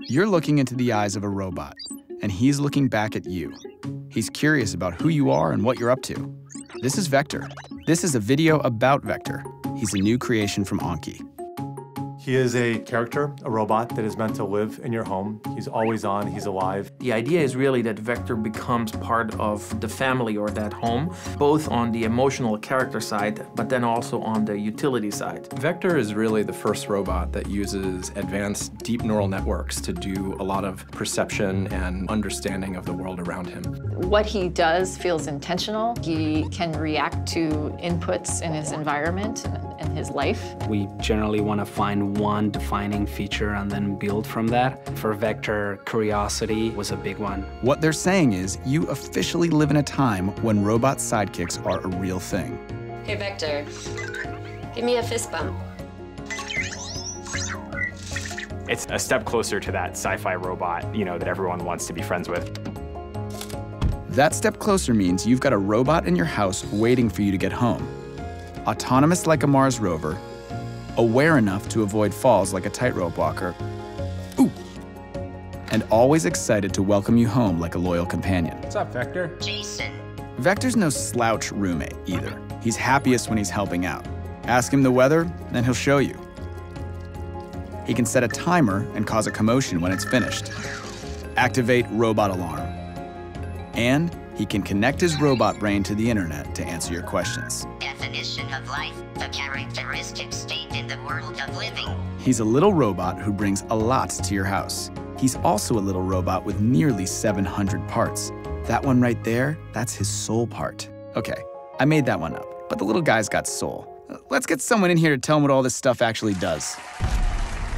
You're looking into the eyes of a robot, and he's looking back at you. He's curious about who you are and what you're up to. This is Vector. This is a video about Vector. He's a new creation from Anki. He is a character, a robot that is meant to live in your home. He's always on, he's alive. The idea is really that Vector becomes part of the family or that home, both on the emotional character side, but then also on the utility side. Vector is really the first robot that uses advanced deep neural networks to do a lot of perception and understanding of the world around him. What he does feels intentional. He can react to inputs in his environment and his life. We generally want to find one defining feature and then build from that. For Vector, curiosity was a big one. What they're saying is you officially live in a time when robot sidekicks are a real thing. Hey, Vector, give me a fist bump. It's a step closer to that sci-fi robot, that everyone wants to be friends with. That step closer means you've got a robot in your house waiting for you to get home. Autonomous like a Mars rover, aware enough to avoid falls like a tightrope walker, ooh, and always excited to welcome you home like a loyal companion. What's up, Vector? Jason. Vector's no slouch roommate either. He's happiest when he's helping out. Ask him the weather, and he'll show you. He can set a timer and cause a commotion when it's finished. Activate robot alarm. And he can connect his robot brain to the internet to answer your questions. Definition of life, the characteristic state in the world of living. He's a little robot who brings a lot to your house. He's also a little robot with nearly 700 parts. That one right there, that's his soul part. Okay, I made that one up, but the little guy's got soul. Let's get someone in here to tell him what all this stuff actually does.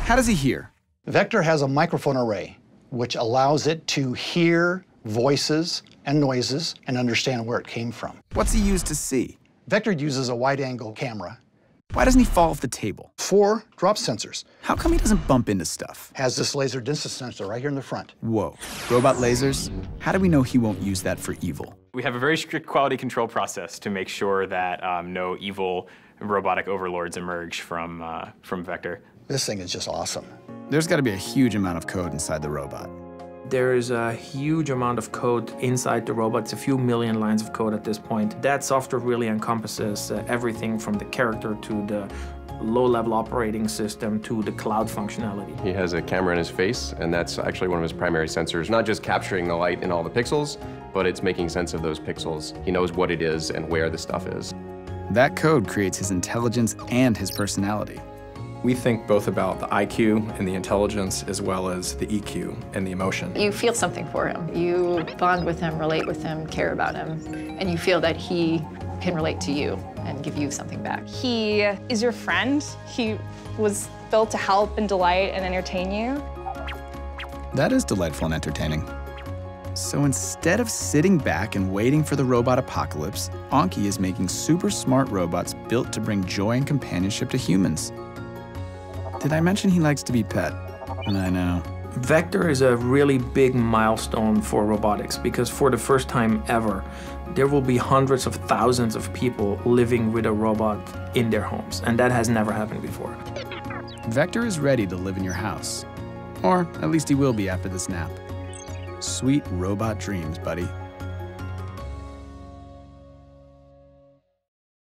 How does he hear? Vector has a microphone array, which allows it to hear voices and noises and understand where it came from. What's he use to see? Vector uses a wide-angle camera. Why doesn't he fall off the table? 4 drop sensors. How come he doesn't bump into stuff? Has this laser distance sensor right here in the front. Whoa, robot lasers? How do we know he won't use that for evil? We have a very strict quality control process to make sure that no evil robotic overlords emerge from Vector. This thing is just awesome. There's got to be a huge amount of code inside the robot. There is a huge amount of code inside the robot. It's a few million lines of code at this point. That software really encompasses everything from the character to the low-level operating system to the cloud functionality. He has a camera in his face, and that's actually one of his primary sensors. Not just capturing the light in all the pixels, but it's making sense of those pixels. He knows what it is and where the stuff is. That code creates his intelligence and his personality. We think both about the IQ and the intelligence as well as the EQ and the emotion. You feel something for him. You bond with him, relate with him, care about him, and you feel that he can relate to you and give you something back. He is your friend. He was built to help and delight and entertain you. That is delightful and entertaining. So instead of sitting back and waiting for the robot apocalypse, Anki is making super smart robots built to bring joy and companionship to humans. Did I mention he likes to be pet? I know. Vector is a really big milestone for robotics because for the first time ever, there will be hundreds of thousands of people living with a robot in their homes, and that has never happened before. Vector is ready to live in your house. Or at least he will be after this nap. Sweet robot dreams, buddy.